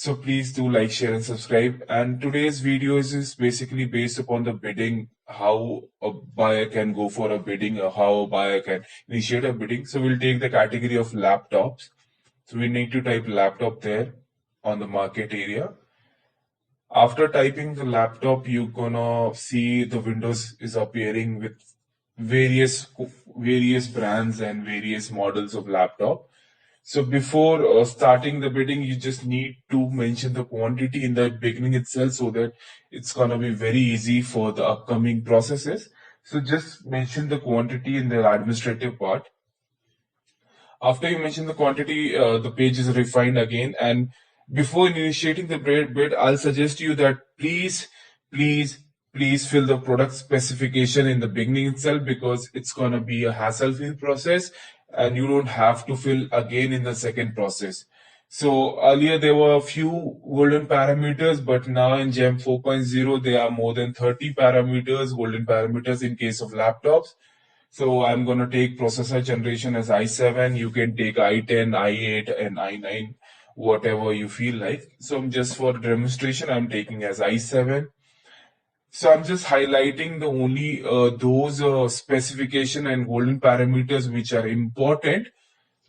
So please do like, share, and subscribe. And today's video is basically based upon the bidding, how a buyer can go for a bidding, or how a buyer can initiate a bidding. So we'll take the category of laptops. So we need to type laptop there on the market area. After typing the laptop, you're gonna see the windows is appearing with various brands and various models of laptop. So before starting the bidding, you just need to mention the quantity in the beginning itself so that it's gonna be very easy for the upcoming processes. So just mention the quantity in the administrative part. After you mention the quantity, the page is refined again. And before initiating the bid, I'll suggest you that please, please fill the product specification in the beginning itself because it's gonna be a hassle-free process, and you don't have to fill again in the second process. So earlier there were a few golden parameters, but now in GEM 4.0 there are more than 30 parameters, golden parameters in case of laptops. So I'm going to take processor generation as i7. You can take i10, i8, and i9, whatever you feel like. So just for demonstration, I'm taking as i7. So I'm just highlighting the only those specification and golden parameters which are important.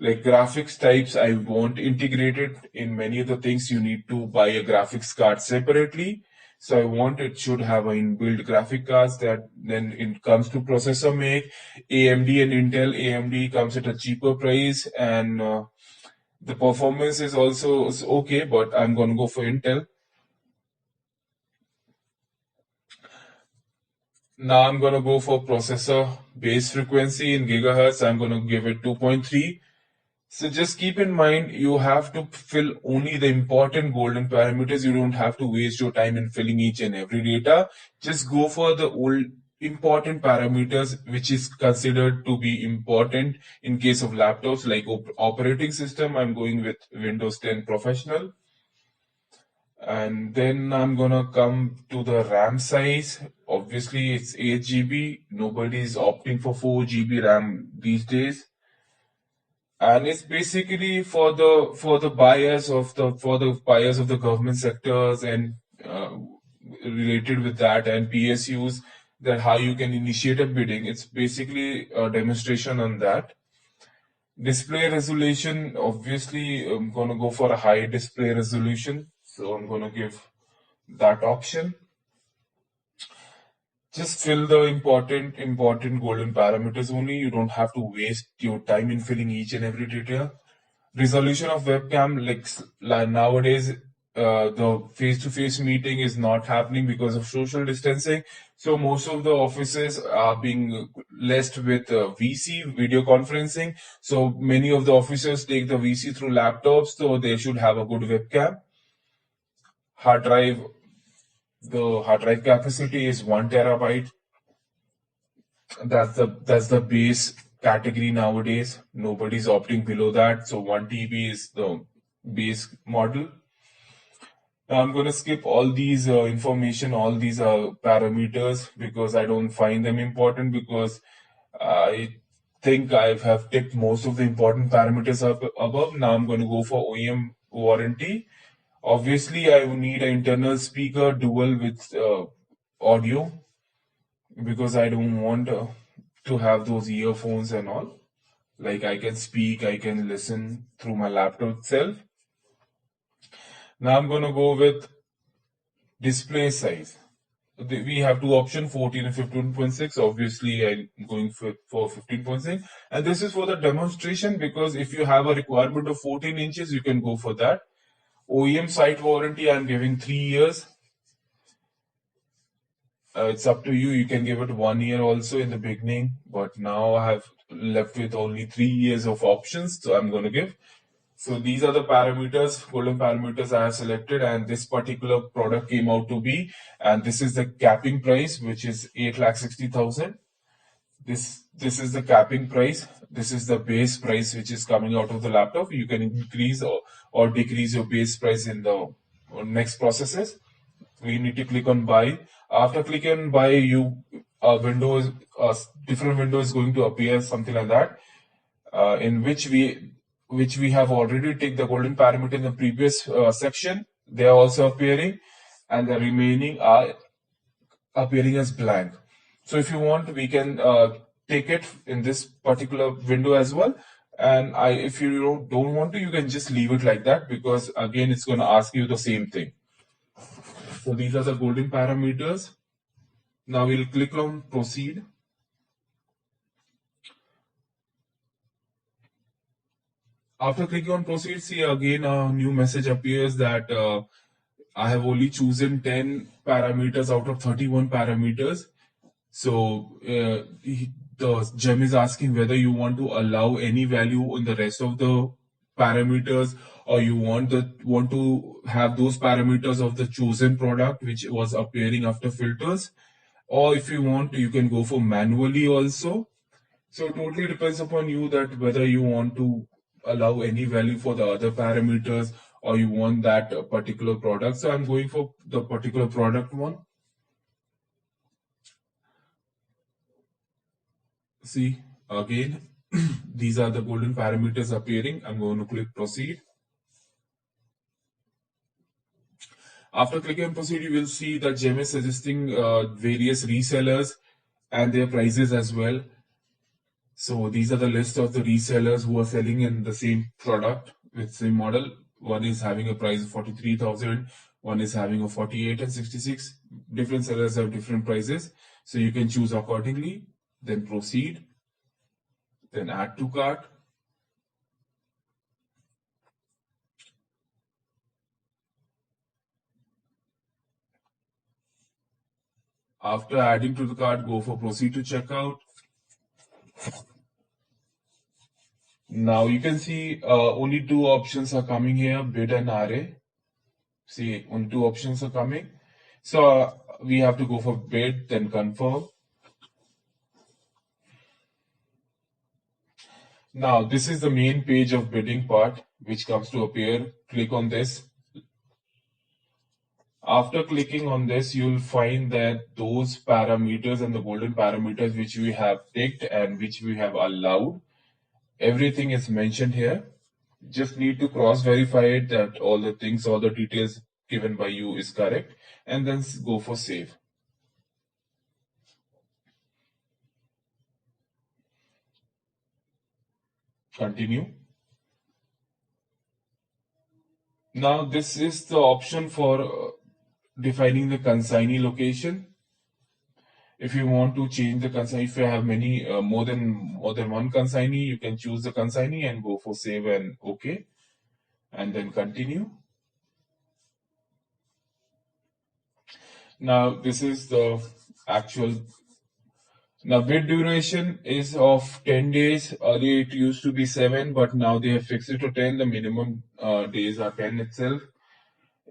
Like graphics types, I want integrated in many of the things. You need to buy a graphics card separately. So I want it should have an inbuilt graphic cards. That then it comes to processor make AMD and Intel. AMD comes at a cheaper price, and the performance is also okay, but I'm gonna go for Intel. Now I'm gonna go for processor base frequency in gigahertz. I'm gonna give it 2.3. So just keep in mind, you have to fill only the important golden parameters. You don't have to waste your time in filling each and every data. Just go for the old important parameters, which is considered to be important in case of laptops like operating system. I'm going with Windows 10 Professional. And then I'm gonna come to the RAM size. Obviously, it's 8 GB. Nobody's opting for 4 GB RAM these days. And it's basically for the buyers of the government sectors and related with that and PSUs, that how you can initiate a bidding. It's basically a demonstration on that. Display resolution, obviously I'm gonna go for a high display resolution, so I'm gonna give that option. Just fill the important golden parameters only. You don't have to waste your time in filling each and every detail. Resolution of webcam, like nowadays, the face-to-face meeting is not happening because of social distancing. So most of the offices are being blessed with VC, video conferencing. So many of the officers take the VC through laptops, so they should have a good webcam. Hard drive, the hard drive capacity is 1 terabyte. That's the base category nowadays. Nobody's opting below that. So 1 TB is the base model. Now I'm going to skip all these information, all these parameters, because I don't find them important, because I think I have ticked most of the important parameters up above. Now I'm going to go for OEM warranty. Obviously, I will need an internal speaker dual with audio, because I don't want to have those earphones and all. Like I can speak, I can listen through my laptop itself. Now I'm going to go with display size. We have two options, 14 and 15.6. Obviously, I'm going for 15.6. And this is for the demonstration, because if you have a requirement of 14 inches, you can go for that. OEM site warranty, I'm giving 3 years. It's up to you. You can give it 1 year also in the beginning, but now I have left with only 3 years of options, so I'm going to give. So these are the parameters, golden parameters I have selected, and this particular product came out to be, and this is the capping price, which is 8,60,000. This is the capping price. This is the base price which is coming out of the laptop. You can increase or decrease your base price in the next processes. We need to click on buy. After clicking on buy, different window is going to appear, something like that, in which we have already taken the golden parameter in the previous section. they are also appearing, and the remaining are appearing as blank. So if you want, we can take it in this particular window as well. And if you don't want to, you can just leave it like that, because again, it's going to ask you the same thing. So these are the golden parameters. Now we'll click on proceed. After clicking on proceed, see again a new message appears that I have only chosen 10 parameters out of 31 parameters. So the gem is asking whether you want to allow any value in the rest of the parameters, or you want to have those parameters of the chosen product which was appearing after filters, or if you want, you can go for manually also. So it totally depends upon you that whether you want to allow any value for the other parameters, or you want that particular product. So I'm going for the particular product one. See again, these are the golden parameters appearing. I'm going to click proceed. After clicking on proceed, you will see that Gem is suggesting various resellers and their prices as well. So these are the list of the resellers who are selling in the same product with same model. One is having a price of 43,000, one is having a 48 and 66. Different sellers have different prices. So you can choose accordingly, then proceed, then add to cart. After adding to the cart, go for proceed to checkout. Now you can see only two options are coming here, bid and RA. See, only two options are coming. So we have to go for bid, then confirm. Now this is the main page of bidding part which comes to appear. Click on this. After clicking on this, you'll find that those parameters and the golden parameters which we have ticked and which we have allowed, everything is mentioned here. Just need to cross verify it that all the things, all the details given by you is correct, and then go for save. Continue. Now this is the option for defining the consignee location. If you want to change the consignee, if you have many more than one consignee, you can choose the consignee and go for save and OK, and then continue. Now this is the actual. Now bid duration is of 10 days. Earlier it used to be 7, but now they have fixed it to 10. The minimum days are 10 itself.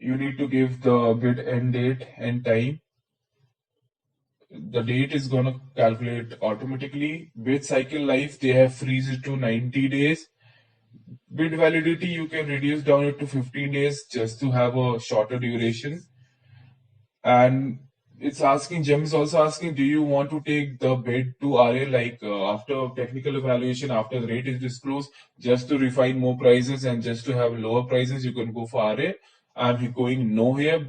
You need to give the bid end date and time. The date is going to calculate automatically. Bid cycle life, they have freeze it to 90 days. Bid validity, you can reduce down it to 15 days just to have a shorter duration. And it's asking, Gem is also asking, do you want to take the bid to RA like after technical evaluation, after the rate is disclosed, just to refine more prices and just to have lower prices, you can go for RA. I'm going no here,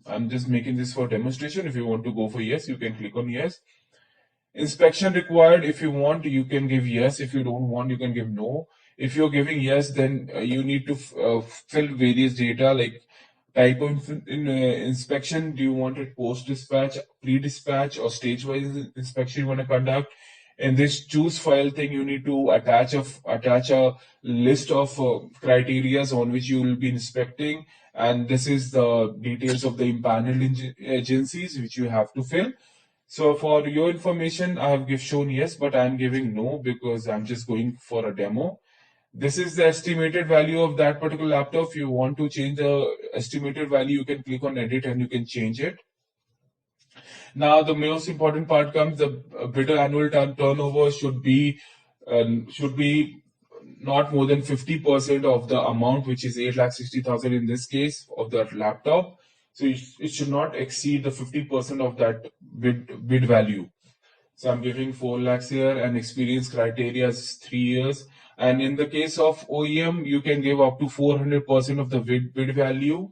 I'm just making this for demonstration. If you want to go for yes, you can click on yes. Inspection required, if you want, you can give yes. If you don't want, you can give no. If you're giving yes, then you need to fill various data like type of inspection. Do you want it post-dispatch, pre-dispatch, or stage-wise inspection you want to conduct? In this choose file thing, you need to attach a list of criterias on which you will be inspecting, and this is the details of the impaneled agencies which you have to fill. So for your information, I have shown yes, but I'm giving no because I'm just going for a demo. This is the estimated value of that particular laptop. If you want to change the estimated value, you can click on edit and you can change it. Now the most important part comes: the bidder annual turnover should be not more than 50% of the amount, which is 8,60,000 in this case of that laptop. So it should not exceed the 50% of that bid value. So I'm giving 4 lakhs here, and experience criteria is 3 years. And in the case of OEM, you can give up to 400% of the bid value.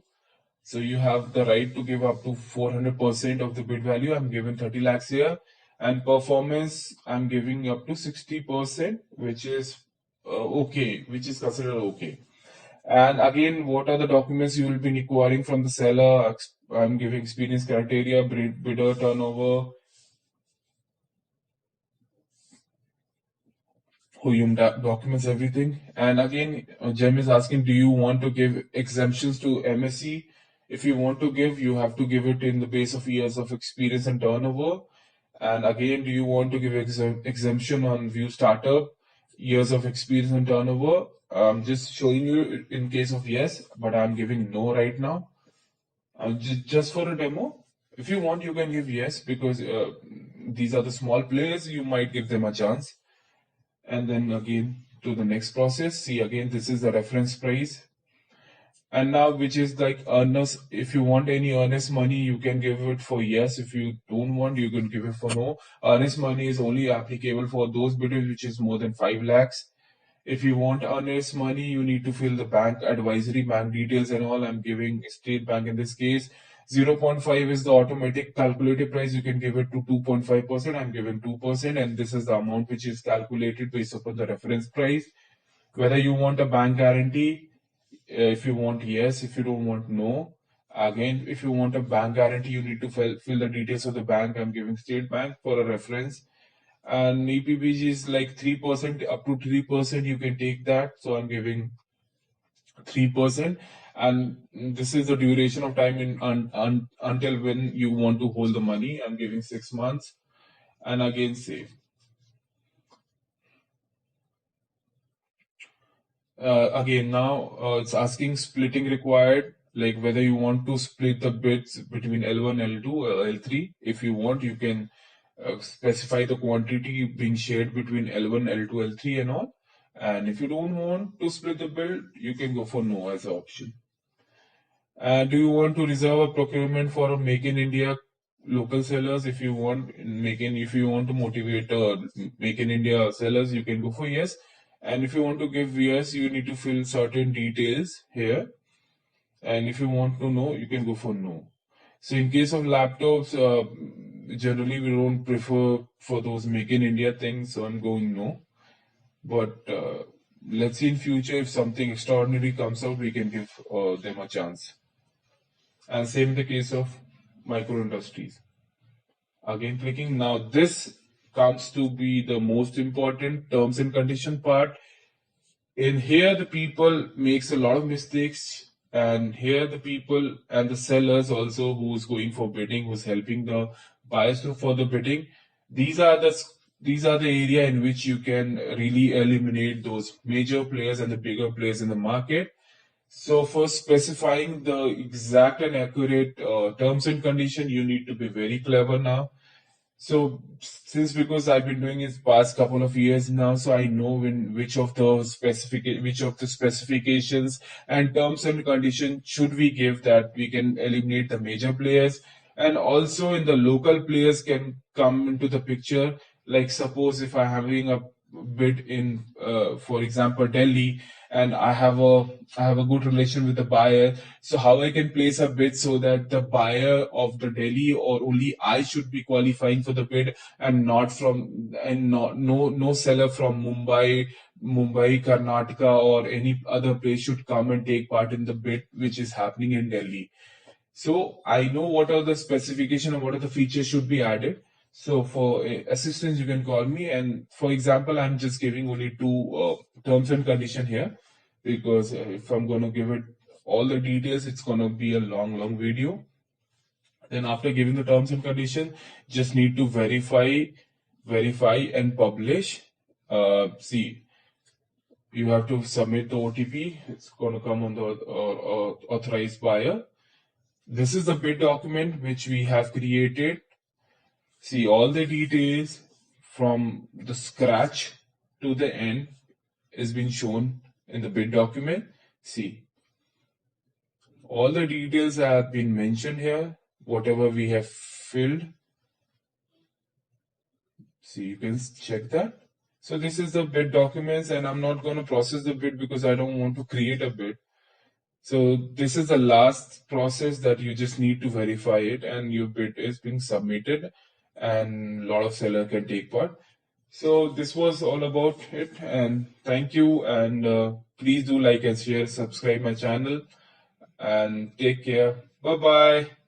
So you have the right to give up to 400% of the bid value. I'm giving 30 lakhs here. And performance, I'm giving up to 60%, which is okay, which is considered okay. And again, what are the documents you will be requiring from the seller? I'm giving experience criteria, bidder turnover, Huyum documents, everything. And again, Jem is asking, do you want to give exemptions to MSc? If you want to give, you have to give it in the base of years of experience and turnover. And again, do you want to give exemption on view startup, years of experience and turnover? I'm just showing you in case of yes, but I'm giving no right now. Just for a demo. If you want, you can give yes, because these are the small players. You might give them a chance. And then again to the next process. See, again, this is the reference price. And now, which is like earnest. If you want any earnest money, you can give it for yes. If you don't want, you can give it for no. Earnest money is only applicable for those bidders which is more than 5 lakhs. If you want earnest money, you need to fill the bank advisory, bank details and all. I'm giving State Bank in this case. 0.5 is the automatic calculated price. You can give it to 2.5%. I'm giving 2%, and this is the amount which is calculated based upon the reference price. Whether you want a bank guarantee, if you want yes, if you don't want no. Again, if you want a bank guarantee, you need to fill the details of the bank. I'm giving State Bank for a reference. And EPBG is like 3%, up to 3%. You can take that. So I'm giving 3%. And this is the duration of time until when you want to hold the money. I'm giving 6 months. And again, save. Again, now it's asking splitting required, like whether you want to split the bits between L1, L2, or L3. If you want, you can specify the quantity being shared between L1, L2, L3 and all. And if you don't want to split the bill, you can go for no as an option. Do you want to reserve a procurement for a Make in India local sellers? If you want if you want to motivate Make in India sellers, you can go for yes. And if you want to give yes, you need to fill certain details here. And if you want to know, you can go for no. So in case of laptops, generally we don't prefer for those Make in India things, so I'm going no. But let's see in future if something extraordinary comes out, we can give them a chance. And same in the case of micro industries. Again, clicking. Now this comes to be the most important terms and condition part. In here, the people makes a lot of mistakes, and here the people and the sellers also who's going for bidding, who's helping the buyers to for the bidding. These are the these are the area in which you can really eliminate those major players and the bigger players in the market. So for specifying the exact and accurate terms and condition, you need to be very clever now. So since because I've been doing it past couple of years now, so I know which of the specifications and terms and conditions should we give that we can eliminate the major players, and also in the local players can come into the picture. Like suppose if I'm having a bid in, for example, Delhi, and I have a good relation with the buyer. So how I can place a bid so that the buyer of the Delhi or only I should be qualifying for the bid, and not from and not no seller from Mumbai, Karnataka, or any other place should come and take part in the bid which is happening in Delhi. So I know what are the specification and what are the features should be added. So for assistance, you can call me. And for example, I'm just giving only two terms and condition here, because if I'm going to give it all the details, it's going to be a long video. Then after giving the terms and condition, just need to verify and publish. See, you have to submit the OTP. It's going to come on the authorized buyer. This is the bid document which we have created. See, all the details from the scratch to the end is being shown in the bid document. See, all the details have been mentioned here, whatever we have filled. See, you can check that. So this is the bid documents, and I'm not going to process the bid because I don't want to create a bid. So this is the last process that you just need to verify it, and your bid is being submitted, and a lot of seller can take part. So this was all about it, and thank you, and please do like and share, subscribe my channel, and take care. Bye bye.